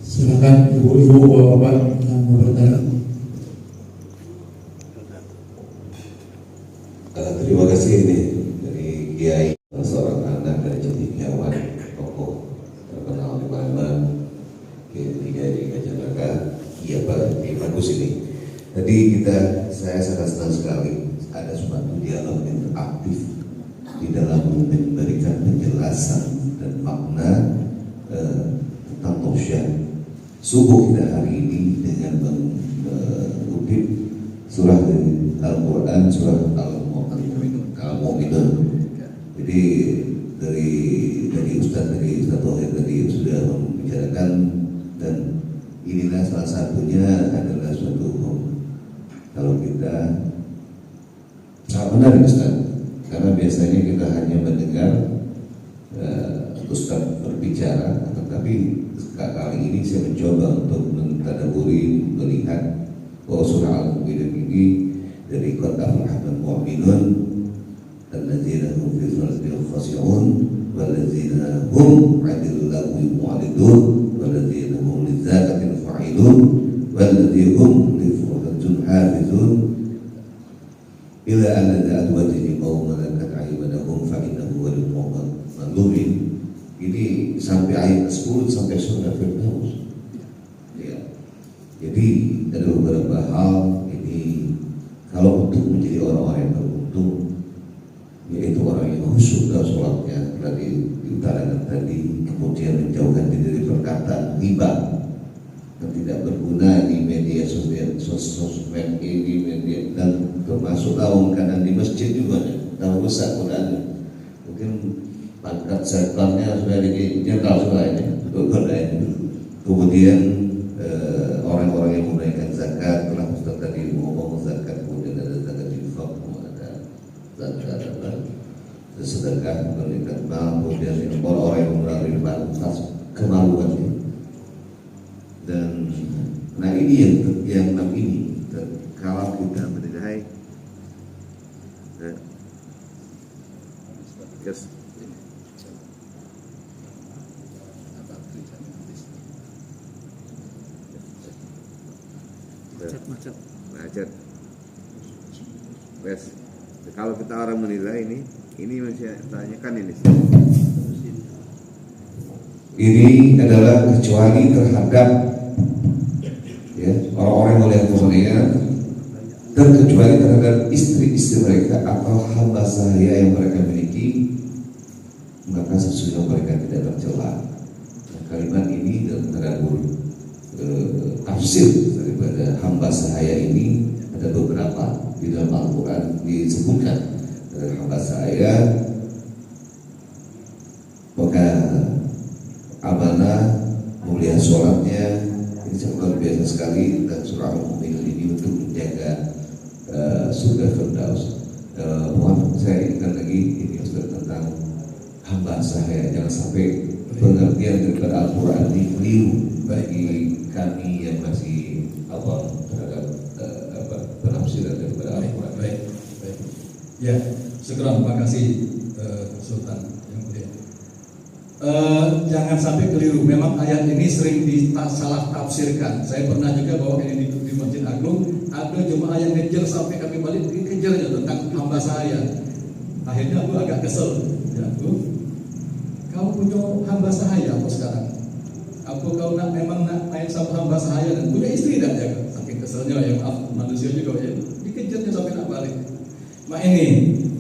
Silakan ibu-ibu bapak-bapak yang mau bertanya. Terima kasih ini dari Kiai, seorang anak dari cendekiawan, tokoh terkenal di mana Kiai Kajanaka. Iya Pak, bagus ini. Tadi saya sangat senang sekali ada suatu dialog interaktif di dalam memberikan penjelasan dan makna tentang tauhid. Subuh kita hari ini dengan mengutip surah Al-Quran, surah Al-Mu'minun. Jadi dari Ustaz Tauhid tadi sudah membicarakan, dan inilah salah satunya adalah suatu kalau kita sangat menarik Ustaz, karena biasanya kita hanya mendengar Ustaz berbicara, tetapi kali ini saya mencoba untuk mentadaburi, melihat bahwa surah Al-Mu'minun ini dari qad aflahal mu'minun alladzina hum fi salatihim khashi'un walladzina hum 'anil lagwi mu'ridun walladzina hum lizakati fa'ilun walladzina hum li furujihim hafizun ila an azwajihim aw malakat aymanahum fa innahu waliyul mu'minin. Ini sampai ayat 10 sampai surah Firdaus. Ya. Jadi ada beberapa hal ini kalau untuk menjadi orang-orang yang beruntung, yaitu orang yang khusyuk dalam sholatnya tadi diutarakan tadi, kemudian menjauhkan diri dari perkataan riba yang tidak berguna di media sosmed ini, media, dan termasuk kadang di masjid juga, tahu besar Quran mungkin pangkat setannya sudah dijegal sudah ini, kemudian orang-orang yang menunaikan zakat, telah Ustaz tadi ngomong zakat, kemudian ada zakat infak, ada zakat sedekah, menunaikan mal, kemudian orang-orang yang melalui batas kemaluannya. Dan nah ini yang enam ini, kalau kita menilai macet. Kalau kita orang menilai ini masih tanyakan ini adalah kecuali terhadap ya orang-orang yang melihat dunia, dan kecuali terhadap istri-istri mereka atau hamba sahaya yang mereka miliki, maka sesungguhnya mereka tidak tercela. Kalimat ini dalam tadabbur tafsir daripada hamba sahaya ini ada beberapa di dalam Al-Quran disebutkan. Hamba sahaya maka amanah, mulia sholatnya, ini sangat luar biasa sekali, dan surah Al-Mu'minun ini untuk menjaga surga Firdaus. Mohon saya ingatkan lagi ini Ustaz tentang hamba sahaya, jangan sampai pengertian daripada Al-Quran ini keliru bagi kami yang masih awam terhadap penafsiran daripada Al-Quran. Baik. Ya, segera terima kasih Sultan yang mulia. Jangan sampai keliru. Memang ayat ini sering salah tafsirkan. Saya pernah juga bawa ini di Masjid Agung, ada jemaah yang ngejar sampai kami balik dikejarnya tentang hamba saya. Akhirnya aku agak kesel. Ya, kau punya hamba sahaya apa sekarang? Apa kau memang nak main sama hamba sahaya dan punya istri dan jaga? Saking keselnya ya, maaf manusia juga ya, dikejarnya sampai nak balik. Nah ini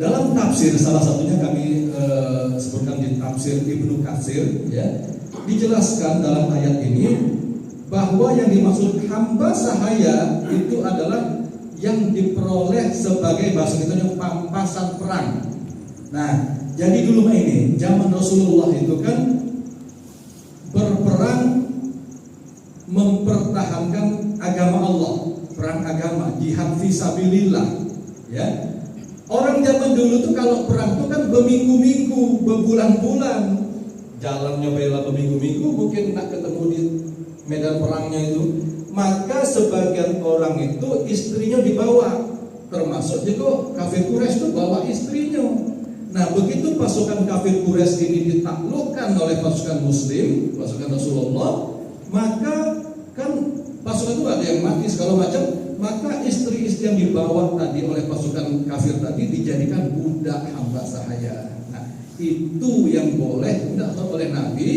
dalam tafsir salah satunya kami sebutkan di tafsir Ibnu Katsir ya, dijelaskan dalam ayat ini bahwa yang dimaksud hamba sahaya itu adalah yang diperoleh sebagai bahasa kitanya pampasan perang. Nah, jadi dulu ini zaman Rasulullah itu kan berperang mempertahankan agama Allah, perang agama, jihad fisabilillah ya. Orang zaman dulu tuh kalau perang tuh kan berminggu-minggu, berbulan-bulan, jalannya bela berminggu-minggu, mungkin nak ketemu di medan perangnya itu. Maka sebagian orang itu istrinya dibawa, termasuk juga kafir Quraisy itu bawa istrinya. Nah begitu pasukan kafir Quraisy ini ditaklukkan oleh pasukan Muslim, pasukan Rasulullah, maka yang dibawa tadi oleh pasukan kafir tadi dijadikan budak hamba sahaya. Nah, itu yang boleh dilakukan oleh Nabi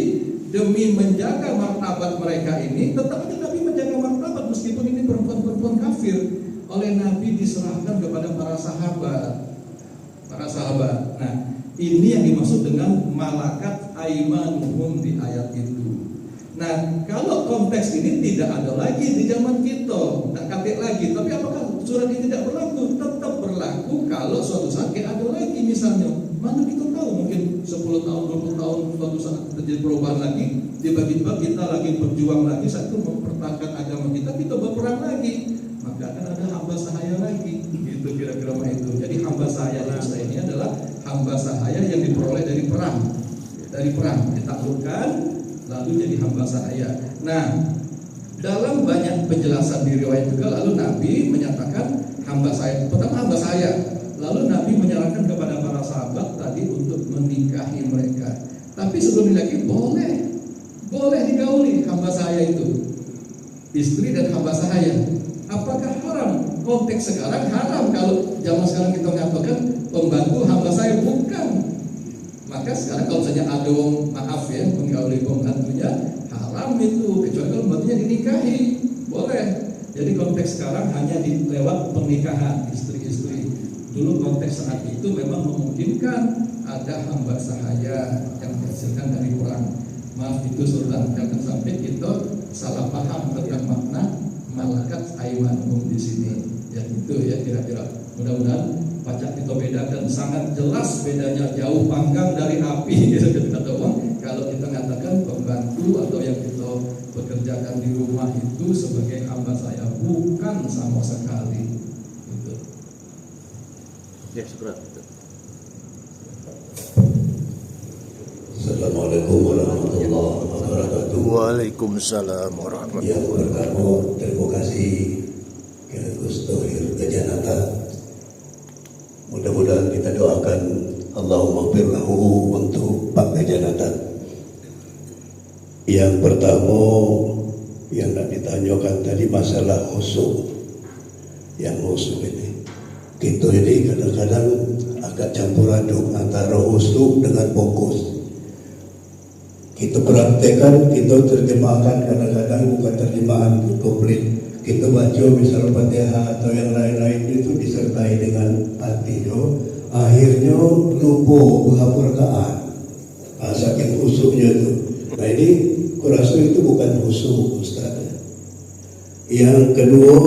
demi menjaga martabat mereka ini. Tetap aja Nabi menjaga martabat meskipun ini perempuan-perempuan kafir. Oleh Nabi diserahkan kepada para sahabat. Nah, ini yang dimaksud dengan malakat aimanuhum di ayat itu. Nah, kalau konteks ini tidak ada lagi di zaman kita, tak katik lagi. Tapi apakah surat ini tidak berlaku? Tetap berlaku kalau suatu saat ada lagi misalnya. Mana kita tahu mungkin 10 tahun, 20 tahun suatu saat terjadi perubahan lagi. Tiba-tiba kita lagi berjuang lagi, saat itu mempertahankan agama kita berperang lagi. Maka akan ada hamba sahaya lagi. Itu kira-kira itu. Jadi hamba sahaya ini adalah hamba sahaya yang diperoleh dari perang. Dari perang ditaklukkan lalu jadi hamba sahaya. Nah, dalam banyak penjelasan di riwayat juga lalu Nabi menyatakan hamba sahaya. Pertama hamba sahaya. Lalu Nabi menyarankan kepada para sahabat tadi untuk menikahi mereka. Tapi sebelum lagi boleh digauli hamba sahaya itu. Istri dan hamba sahaya. Apakah haram? Konteks sekarang haram. Kalau zaman sekarang kita mengatakan pembantu hamba saya bukan. Maka sekarang kalau saja ada maaf ya menggauli pembantunya haram itu. Kecuali kalau pembantunya dinikahi boleh. Jadi konteks sekarang hanya lewat pernikahan istri-istri. Dulu konteks saat itu memang memungkinkan ada hamba sahaya yang dihasilkan dari perang. Maaf itu Sultan, jangan sampai kita salah paham tentang makna malakat aimanuhum di sini. Ya itu ya kira-kira. Mudah-mudahan pacak kita bedakan sangat jelas bedanya jauh panggang dari api gitu kata orang. Kalau kita mengatakan pembantu atau yang kita bekerjakan di rumah itu sebagai hamba saya bukan sama sekali. Gitu. Ya, syukur. Assalamualaikum warahmatullahi wabarakatuh. Waalaikumsalam warahmatullahi Yang pertama, terima kasih kepada Gus Tohir Gajanata. Mudah-mudahan kita doakan Allahumma firlahu untuk Pak Gajanata. Yang pertama yang nak ditanyakan tadi masalah khusyuk. Yang khusyuk ini, kita ini kadang-kadang agak campur aduk antara khusyuk dengan fokus. Kita praktekkan, kita terjemahkan, kadang-kadang bukan terjemahan komplit. Kita baca misal Fatihah atau yang lain-lain itu disertai dengan artinya, akhirnya lupa berapa rakaat. Saking khusyuknya itu. Nah ini kurasa itu bukan khusyuk Ustaz. Yang kedua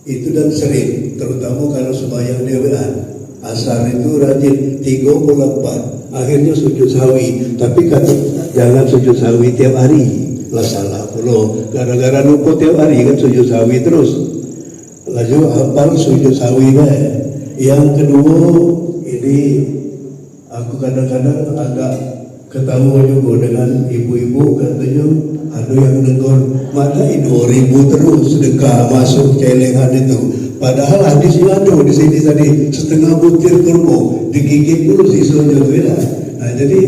itu dan sering, terutama kalau sembahyang dewan. Asar itu rajin 3/4. Akhirnya sujud sahwi, tapi kata jangan sujud sahwi tiap hari. Lah salah pula, gara-gara lupa tiap hari kan sujud sahwi terus. Lalu hafal sujud sahwi bae. Yang kedua ini aku kadang-kadang agak ketawa juga dengan ibu-ibu katanya ada yang negur mana 2.000 terus sedekah masuk celengan itu. Padahal hadisnya ada di sini tadi setengah butir kurma digigit dulu sisanya tu ya. Nah jadi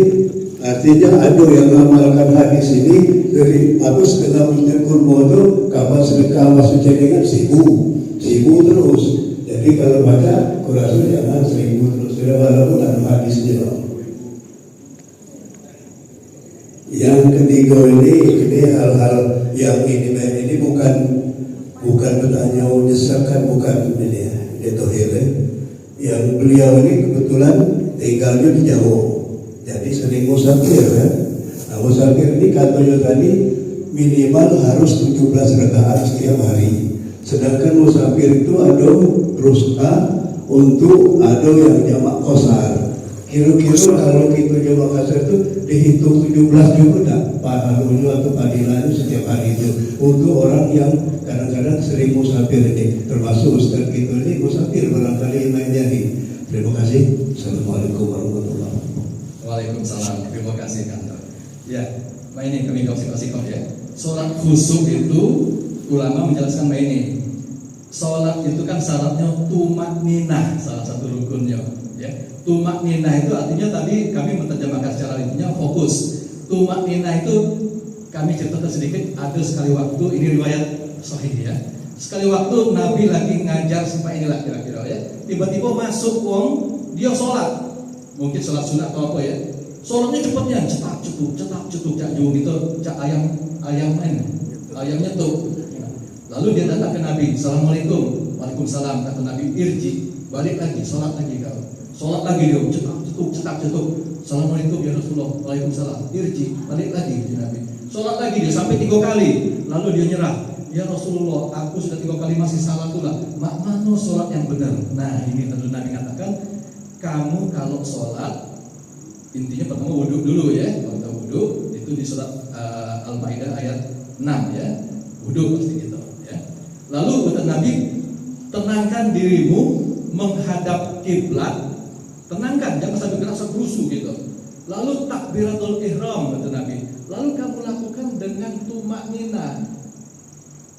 artinya ada yang mengamalkan hadis ini dari setengah butir kurma itu kapan sedekah masuk celengan 1.000 terus. Jadi kalau baca kurasa jangan 1.000 terus. Sudah walaupun ada hadisnya. Yang ketiga ini hal-hal yang ini bukan bertanya menyesalkan, bukan ini ya Tohir. Yang beliau ini kebetulan tinggalnya di Jawa, jadi sering musafir kan. Nah musafir ini katanya tadi minimal harus 17 rakaat setiap hari. Sedangkan musafir itu ada ruskha untuk ada yang jamak qasar. Kira-kira kalau kita jamak qasar itu dihitung 17 juga tak? Pahalunya atau padilannya setiap hari itu untuk orang yang kadang-kadang sering musafir ini, termasuk Ustaz kita ini musafir barangkali main jadi. Terima kasih. Assalamualaikum warahmatullahi wabarakatuh. Waalaikumsalam. Terima kasih kantor. Ya, ini kami kasih ya. Sholat khusyuk itu ulama menjelaskan ini. Sholat itu kan syaratnya tumak ninah, salah satu rukunnya. Ya, tumak ninah itu artinya tadi kami menerjemahkan secara intinya fokus. Tumak ninah itu kami ceritakan sedikit, ada sekali waktu ini riwayat sahih ya. sekali waktu Nabi lagi ngajar sampai inilah kira-kira ya. Tiba-tiba masuk wong, dia sholat. Mungkin sholat sunat atau apa ya. Sholatnya cepatnya, cetak cetuk, cak jauh gitu, cak ayam nyetuk. Lalu dia datang ke Nabi, Assalamualaikum. Waalaikumsalam, kata Nabi, irji, balik lagi, sholat lagi kau. Sholat lagi dia, cetak cetuk. Assalamualaikum ya Rasulullah, waalaikumsalam, irji, balik lagi ke Nabi. Sholat lagi dia sampai 3 kali, lalu dia nyerah. Ya Rasulullah, aku sudah 3 kali masih salah pula. Mana sholat yang benar? Nah ini tentu Nabi katakan, kamu kalau sholat, intinya pertama wudhu dulu ya. Kalau wudhu itu di surat Al-Maidah ayat 6 ya. Wudhu pasti gitu ya. Lalu kata Nabi, tenangkan dirimu menghadap kiblat. Tenangkan, jangan sampai gerasa gerusu gitu. Lalu takbiratul ihram kata Nabi. Lalu kamu lakukan dengan tumaknina.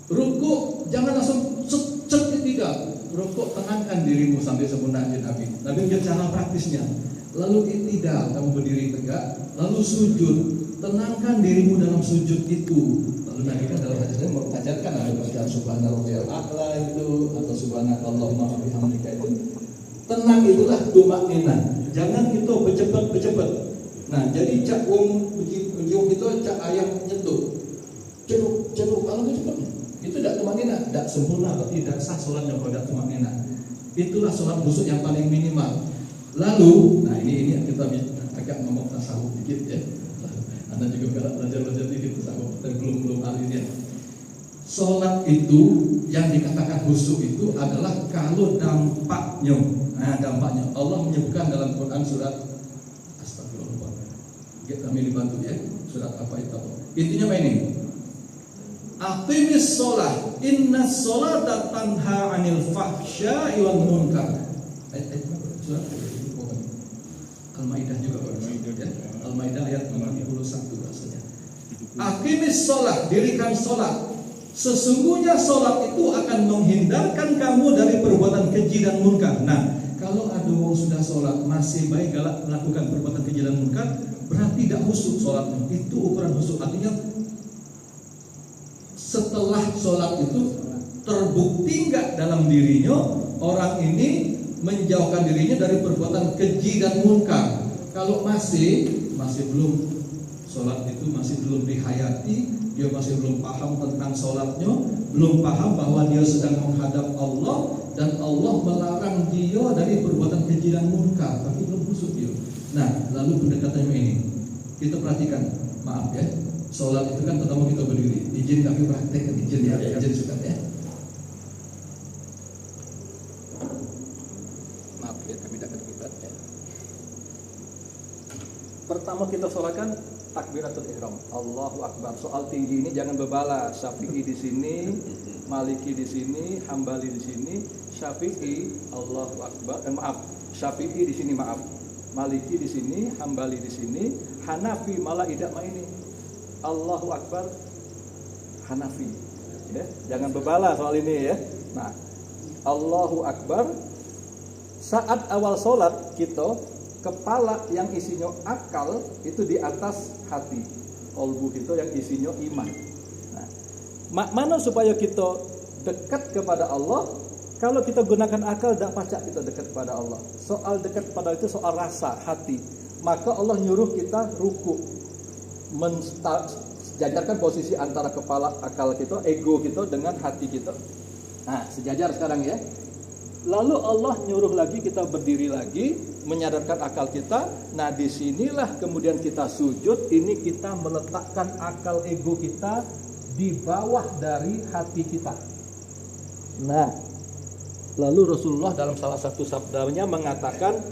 Ruku jangan langsung cet ketiga. Ruku tenangkan dirimu sampai sempurna Nabi. Nabi punya cara praktisnya. Lalu iktidal, kamu berdiri tegak. Lalu sujud, tenangkan dirimu dalam sujud itu. Lalu Nabi kan dalam hadisnya mengajarkan ada bacaan subhanallahil a'la itu atau subhanakallahumma wa bihamdika itu. Tenang itulah tumaknina. Jangan kita bercepat. Nah, jadi cak wong itu cak ayam nyetuk. Ceduk kalau cepat. Itu tidak tumaknina, tidak sempurna atau tidak sah sholatnya kalau tidak tumaknina. Itulah sholat khusyuk yang paling minimal. Lalu, nah ini kita agak ngomong tasawuf dikit ya. Anda juga belajar dikit tasawuf, tapi belum ahlinya. Sholat itu yang dikatakan khusyuk itu adalah kalau dampaknya. Nah, dampaknya Allah menyebutkan dalam Quran surat Astagfirullah. Kami dibantu ya. Surat apa itu? Intinya apa ini? Aqimis sholat, inna sholata tanha 'anil fahsya'i wal munkar. Surat Al-Maidah juga ya. Al-Maidah ayat 41 rasanya. Aqimis sholat, dirikan sholat. Sesungguhnya sholat itu akan menghindarkan kamu dari perbuatan keji dan munkar. Nah, kalau ada orang sudah sholat masih baik galak melakukan perbuatan keji dan munkar, berarti tidak khusyuk sholatnya. Itu ukuran khusyuk. Artinya setelah sholat itu terbukti enggak dalam dirinya orang ini menjauhkan dirinya dari perbuatan keji dan munkar. Kalau masih belum, sholat itu masih belum dihayati, dia masih belum paham tentang sholatnya, belum paham bahwa dia sedang menghadap Allah dan Allah melarang dia dari perbuatan keji dan munkar, tapi belum khusyuk dia. Nah, lalu pendekatannya ini kita perhatikan, maaf ya, sholat itu kan pertama kita berdiri, izin kami praktek, izin ya, izin suka ya. Pertama kita sholatkan takbiratul ihram, Allahu Akbar. Soal tinggi ini jangan berbala. Syafi'i di sini, Maliki di sini, Hambali di sini. Syafi'i Allahu Akbar. Syafi'i di sini maaf. Maliki di sini, Hambali di sini, Hanafi malah tidak ini. Allahu Akbar Hanafi. Ya, jangan berbala soal ini ya. Nah, Allahu Akbar saat awal sholat kita kepala yang isinya akal itu di atas hati, kolbu kita yang isinya iman. Nah, mana supaya kita dekat kepada Allah? Kalau kita gunakan akal, tidak pacak kita dekat kepada Allah. Soal dekat kepada itu soal rasa hati. Maka Allah nyuruh kita ruku, sejajarkan posisi antara kepala akal kita, ego kita dengan hati kita. Nah, sejajar sekarang ya. Lalu Allah nyuruh lagi kita berdiri lagi, menyadarkan akal kita. Nah, disinilah kemudian kita sujud. Ini kita meletakkan akal ego kita di bawah dari hati kita. Nah, lalu Rasulullah dalam salah satu sabdanya mengatakan,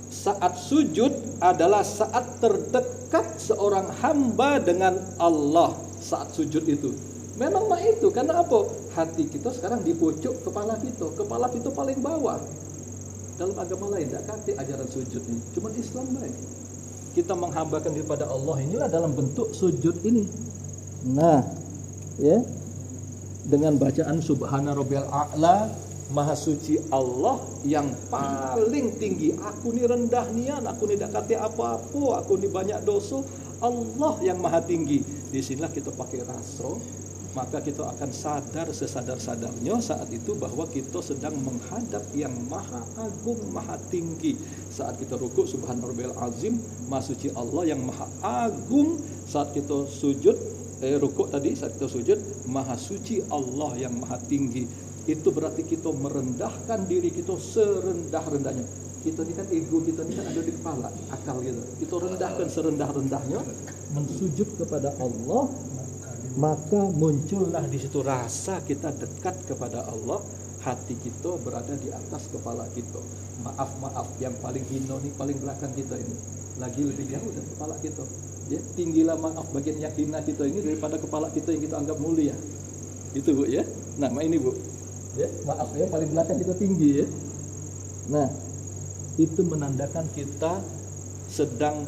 saat sujud adalah saat terdekat seorang hamba dengan Allah. Saat sujud itu memang mah itu, karena apa? Hati kita sekarang di pojok kepala kita paling bawah. Dalam agama lain tidak kata ajaran sujud ini, cuma Islam baik. Kita menghambakan diri pada Allah inilah dalam bentuk sujud ini. Nah, ya, dengan bacaan Subhana Rabbiyal A'la, Maha Suci Allah yang paling tinggi. Aku ni rendah nian, aku ni tidak kata apa-apa, aku ni banyak dosa. Allah yang Maha Tinggi. Di sinilah kita pakai rasro maka kita akan sadar sesadar-sadarnya saat itu bahwa kita sedang menghadap yang maha agung, maha tinggi. Saat kita rukuk, subhanarabbiyal azim, maha suci Allah yang maha agung. Saat kita sujud, rukuk tadi, saat kita sujud, maha suci Allah yang maha tinggi. Itu berarti kita merendahkan diri kita serendah-rendahnya. Kita ini kan, ego kita ini kan ada di kepala, akal kita. Kita rendahkan serendah-rendahnya, mensujud kepada Allah, maka muncullah di situ rasa kita dekat kepada Allah. Hati kita berada di atas kepala kita. Maaf yang paling hina nih, paling belakang kita ini, lagi lebih jauh dari kepala kita. Ya, tinggilah maaf bagian yang hina kita ini daripada kepala kita yang kita anggap mulia. Itu Bu ya. Nah, ini Bu. Ya, maaf ya, paling belakang kita tinggi ya. Nah, itu menandakan kita sedang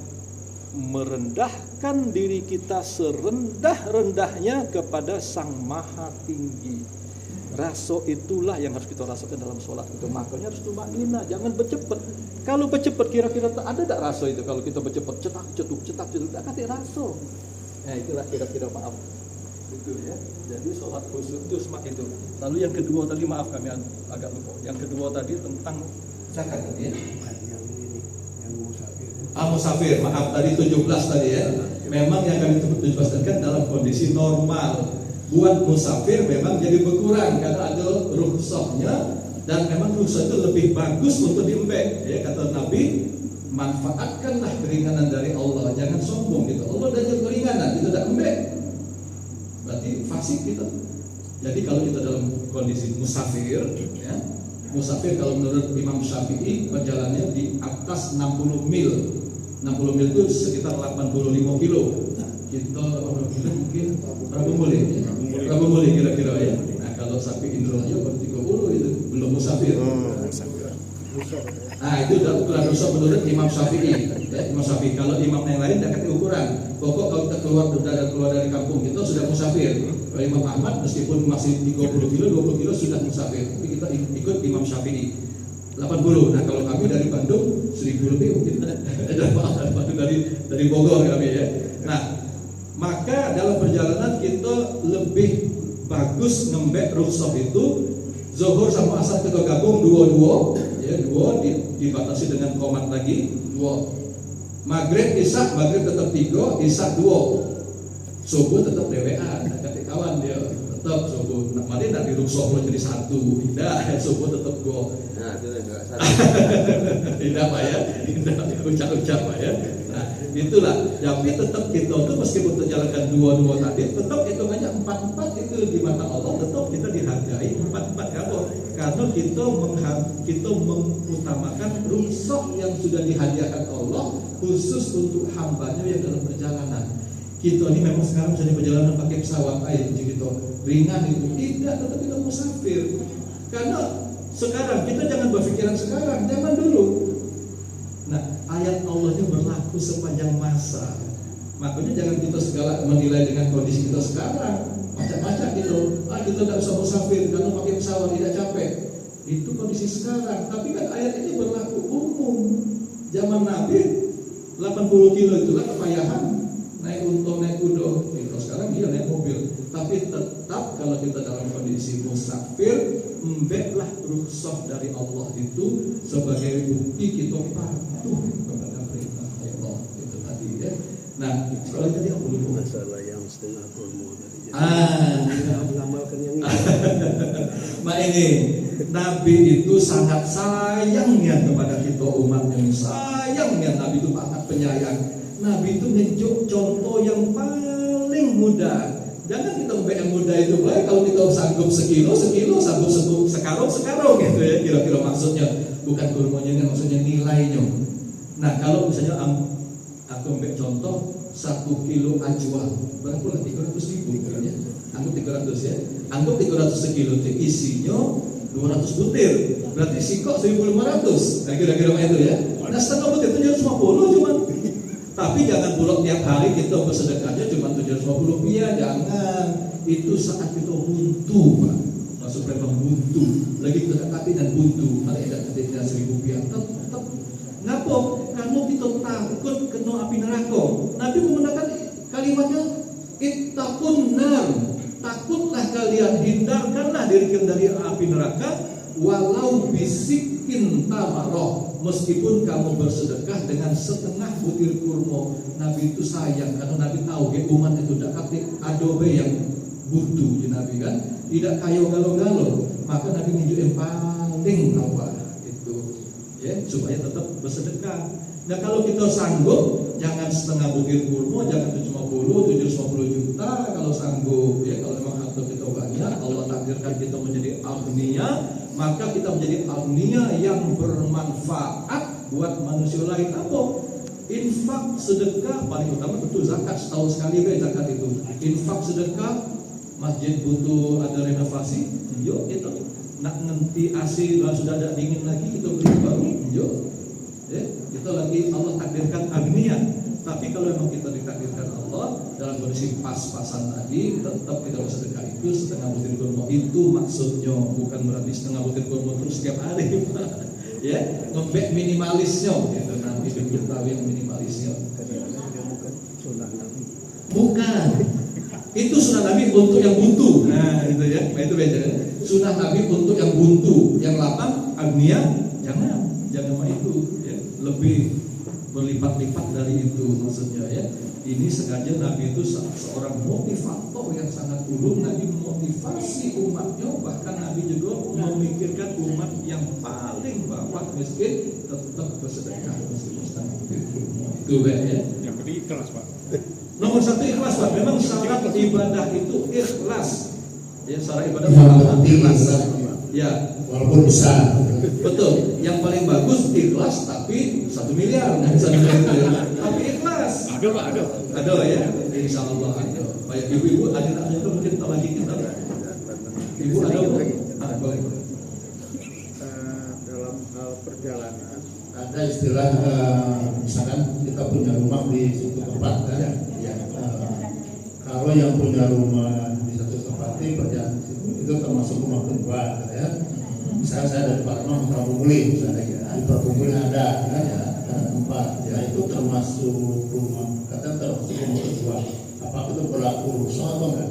merendahkan diri kita serendah-rendahnya kepada Sang Maha Tinggi. Rasa itulah yang harus kita rasakan dalam sholat itu. Makanya harus tumanina, jangan bercepat. Kalau bercepat kira-kira ada tak rasa itu? Kalau kita bercepat cetak-cetuk, tak kasih rasa. Nah, itulah kira-kira maaf. Itu ya. Jadi sholat khusyuk itu semak itu. Lalu yang kedua tadi, maaf kami agak lupa. Yang kedua tadi tentang zakat ya. Musafir, maaf tadi 17 tadi ya. Memang yang kami 17 kan dalam kondisi normal. Buat musafir memang jadi berkurang karena ada rukhsahnya, dan memang rukhsah itu lebih bagus untuk diembek. Ya, kata Nabi, manfaatkanlah keringanan dari Allah, jangan sombong gitu. Allah dah jadi keringanan, kita tidak embek. Berarti fasik kita. Jadi kalau kita dalam kondisi musafir, ya, musafir kalau menurut Imam Syafi'i perjalanannya di atas 60 mil. 60 mil itu sekitar 85 kilo. Kita 80 kilo mungkin berapa boleh kira-kira ya. Nah, kalau sapi Indralaya baru 30 itu belum musafir. Nah, itu ukuran dosa menurut Imam Syafi'i. Ya, Imam Syafi'i. Kalau imam yang lain tidak kasih ukuran. Pokok kalau kita keluar dari kampung kita sudah musafir. Kalau Imam Ahmad meskipun masih 30 kilo, 20 kilo sudah musafir. Tapi kita ikut Imam Syafi'i 80. Nah, kalau kami dari Bandung 1000 lebih mungkin dari Bogor kami ya. Nah, maka dalam perjalanan kita lebih bagus ngembek rukhsah itu zuhur sama asar kita gabung dua ya, dibatasi dengan komat lagi 2. Maghrib tetap 3, isya 2. Subuh tetap DWA, kata kawan dia tetap subuh. Nak mari nak dirukhsah jadi 1. Tidak, subuh tetap 2. Nah, itu enggak salah. Tidak Pak ya. Tidak ucap-ucap Pak ya. Nah, itulah. Tapi tetap kita tuh meskipun terjalankan 2 tadi, tetap hitungannya 4 itu di mata Allah, tetap kita dihargai 4 kabar. Karena kita mengutamakan rukhsah yang sudah dihadiahkan Allah khusus untuk hambanya yang dalam perjalanan. Kita ini memang sekarang sudah perjalanan pakai pesawat air gitu, ringan itu tidak, tetap kita musafir. Karena sekarang kita jangan berpikiran sekarang, zaman dulu. Nah, ayat Allahnya berlaku sepanjang masa. Makanya jangan kita segala menilai dengan kondisi kita sekarang. Macam-macam gitu. Kita tidak usah musafir karena pakai pesawat tidak capek. Itu kondisi sekarang. Tapi kan ayat ini berlaku umum. Zaman Nabi 80 kilo itulah kepayahan. Naik unta, naik kuda. Kalau sekarang dia naik mobil. Tapi tetap kalau kita dalam kondisi musafir, embeklah rukhsah dari Allah itu sebagai bukti kita patuh kepada perintah Allah. Itu tadi ya. Nah, kalau tadi apa dulu masalah yang setengah kurma tadi. Kita mengamalkan yang ini. Mak ini Nabi itu sangat sayangnya kepada kita umatnya. Sayangnya Nabi itu sangat penyayang. Nabi itu nunjuk contoh yang paling mudah. Jangan kita membeli yang mudah itu baik. Kalau kita sanggup sekilo, sanggup sekarung gitu ya. Kira-kira maksudnya bukan kurmanya, maksudnya nilainya. Nah, kalau misalnya aku ambil contoh 1 kilo ajwa, berapa lah 300.000 ya. Anggap 300 ya. Anggap 300 sekilo itu isinya 200 butir. Berarti sikok 1.500. Nah, kira-kira itu ya. Nah, setengah butir itu 750 cuma. Tapi jangan bulog tiap hari kita bersedekahnya cuma 750 rupiah, jangan. Itu saat kita buntu, Pak. Masuk memang buntu. Lagi kita dekati dan buntu. Ada yang ketiknya 1.000 rupiah. Tetap. Ngapa? Karena kita takut kena api neraka. Nabi menggunakan kalimatnya ittaqun nar. Takut kalian hindarkanlah diri kalian dari api neraka walau bisikin tamaroh, meskipun kamu bersedekah dengan setengah butir kurma. Nabi itu sayang karena Nabi tahu umat itu tidak kate adobe yang butuh ya Nabi kan, tidak kayo galo-galo, maka Nabi nunjuk yang paling awal itu ya supaya tetap bersedekah. Nah kalau kita sanggup, jangan setengah butir kurma, jangan 750 juta kalau sanggup ya. Kalau memang harta kita banyak, Allah takdirkan kita menjadi agniya, maka kita menjadi agniya yang bermanfaat buat manusia lain. Apa? Infak sedekah paling utama tentu zakat, setahun sekali zakat itu. Infak sedekah, masjid butuh ada renovasi, yuk itu nak ngenti AC sudah ada dingin lagi kita beli baru, yuk. Ya, kita lagi Allah takdirkan agniya. Tapi kalau memang kita ditakdirkan Allah dalam kondisi pas-pasan tadi, tetap kita bersedekah itu setengah butir kurma. Itu maksudnya, bukan berarti setengah butir kurma terus setiap hari. Ya, ngembek minimalisnya gitu. Nanti kita tahu yang minimalisnya. Bukan. Itu sunnah Nabi untuk yang buntu. Nah, itu ya. Nah, itu beda. Sunnah Nabi untuk yang buntu, yang lapang, agniya, jangan mah itu ya. Lebih berlipat-lipat dari itu maksudnya ya. Ini sengaja Nabi itu seorang motivator yang sangat ulung. Nabi memotivasi umatnya, bahkan Nabi juga memikirkan umat yang paling bawah miskin tetap bersedekah meskipun setengah. Itu ya. Yang penting ikhlas, Pak. Nomor satu ikhlas, Pak. Memang syarat ibadah itu ikhlas. Ya, syarat ibadah ikhlas. Ya, walaupun besar. betul. Yang paling bagus ikhlas tapi 1 miliar, nah 1 miliar itu ya. Tapi ikhlas. Ada, Pak, ada. Ada ya, insya Allah ada. Baik ibu-ibu ada itu mungkin tak lagi kita. Ibu ada boleh. Dalam hal perjalanan Ada istilah misalkan kita punya rumah di suatu tempat kan. Ya. Kalau yang punya rumah di satu tempat itu termasuk rumah kedua ya. Misalnya saya dari Palembang ke Pramuka, misalnya ya, di Pramuka ada kan ya, ada tempat ya, itu termasuk rumah, kata termasuk rumah kedua. Apa itu berlaku soal enggak?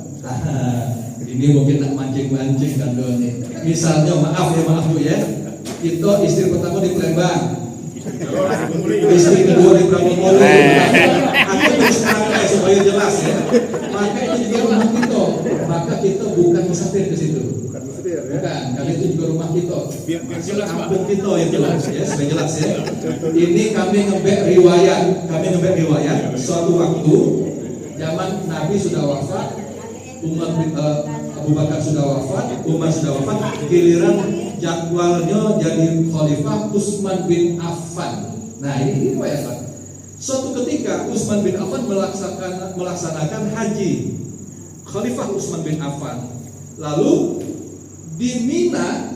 Ini mungkin nak mancing-mancing kan nih. Misalnya maaf Bu ya, kita istri pertama di Palembang, istri kedua di Pramuka. Aku terus terang supaya jelas ya. Maka itu juga rumah kita, maka kita bukan musafir ke situ. Bukan, karena itu juga rumah kita. Biar jelas, Pak. Kampung kita yang jelas ya, sudah jelas ya. Ini kami ngebek riwayat. Suatu waktu zaman Nabi sudah wafat, Abu Bakar sudah wafat, Umar sudah wafat, giliran jadwalnya jadi khalifah Utsman bin Affan. Nah ini riwayat Pak. Suatu ketika Utsman bin Affan melaksanakan haji, Khalifah Utsman bin Affan. Lalu di Mina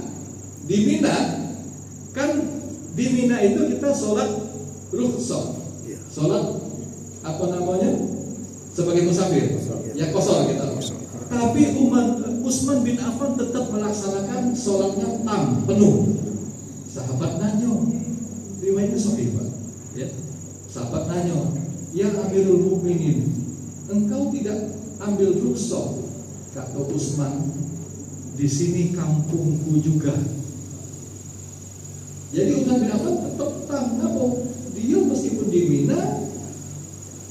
kan di Mina itu kita sholat rukhsah, sholat apa namanya sebagai musafir, ya qashar kita. Tapi Utsman bin Affan tetap melaksanakan sholatnya tam penuh. Sahabat nanya, riwayatnya sahih Pak. Ya, sahabat nanya, ya Amirul Mukminin, engkau tidak ambil rukhsah? Kata Utsman, di sini kampungku juga. Jadi Utsman bin Affan tetap apa? Dia meskipun di Mina,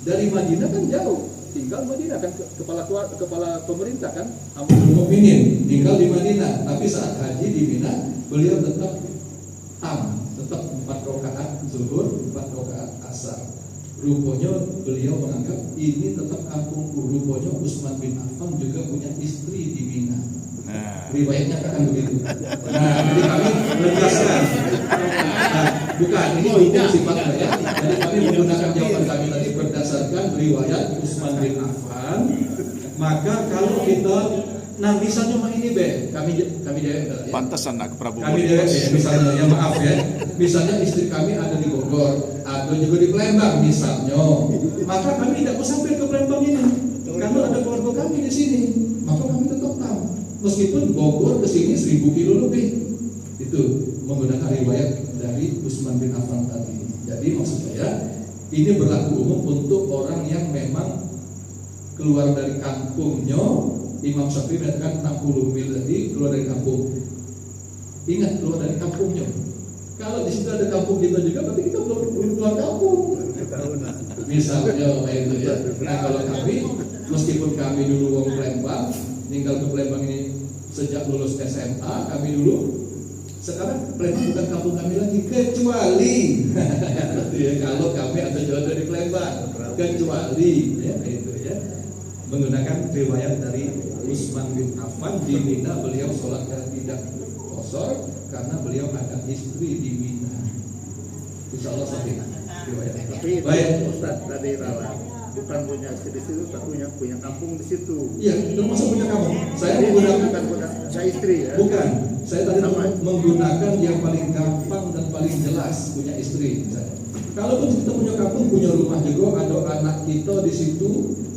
dari Madinah kan jauh, tinggal Madinah kan kepala pemerintah kan, Amirul Mukminin tinggal di Madinah. Tapi saat haji di Mina, beliau tetap tetap 4 rakaat zuhur, 4 rakaat asar. Rupanya beliau menganggap ini tetap kampungku. Rupanya Utsman bin Affan juga punya istri di Mina. Riwayatnya kan begitu. Nah, jadi kami menegaskan. Nah, bukan ini hukum sifatnya ya. Jadi kami menggunakan jawaban kami tadi berdasarkan riwayat Utsman bin Affan. Maka kalau kita, nah misalnya mah ini kami dewek ya. Pantesan nak ke Prabu. Kami dewek ya, misalnya ya maaf ya. Misalnya istri kami ada di Bogor, ada juga di Palembang misalnya. Maka kami tidak musafir ke Palembang ini. Karena ada keluarga kami di sini. Maka kami tetap tahu. Meskipun Bogor ke sini 1000 kilo lebih. Itu menggunakan riwayat dari Utsman bin Affan tadi. Jadi maksud saya ini berlaku umum untuk orang yang memang keluar dari kampungnya Imam Syafi'i mengatakan 60 mil tadi keluar dari kampung. Ingat, keluar dari kampungnya. Kalau di situ ada kampung kita juga, berarti kita belum keluar kampung. Misalnya kayak itu ya. Nah kalau kami, meskipun kami dulu wong Palembang, tinggal ke Palembang ini sejak lulus SMA, kami dulu. Sekarang Palembang bukan kampung kami lagi, kecuali ya, kalau kami atau jauh dari Palembang, kecuali ya itu ya menggunakan riwayat dari Utsman bin Affan di Mina, beliau sholatnya tidak kosor karena beliau ada istri di Mina. Insya Allah sahih riwayat. Tapi Baik. Ustaz tadi ralat bukan punya istri di situ, tapi punya kampung di situ. Iya, termasuk punya kampung. Saya Jadi menggunakan bukan punya istri ya. bukan. Saya tadi Sama. menggunakan yang paling gampang dan paling jelas punya istri. Misalnya. Kalaupun kita punya kampung, punya rumah juga, ada anak kita di situ,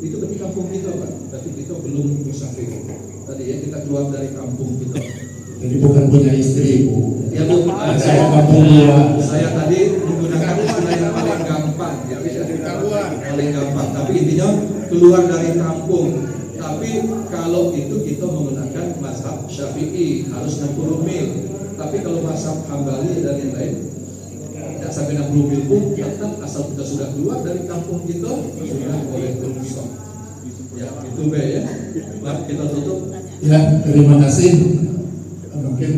itu berarti kampung kita, Pak. Tapi kita belum musafir. Tadi ya kita keluar dari kampung kita. Jadi bukan punya istri, Bu. Ya Bu, Saya kampung dua. saya tadi menggunakan istilah yang paling gampang, gitu ya. Paling gampang. Tapi intinya keluar dari kampung. Tapi kalau itu kita menggunakan mazhab Syafi'i harus 60 mil. Tapi kalau mazhab Hambali dan yang lain tidak sampai 60 mil pun tetap asal kita sudah keluar dari kampung kita sudah boleh berusaha. Ya itu B ya. Nah, kita tutup. Ya, terima kasih. Mungkin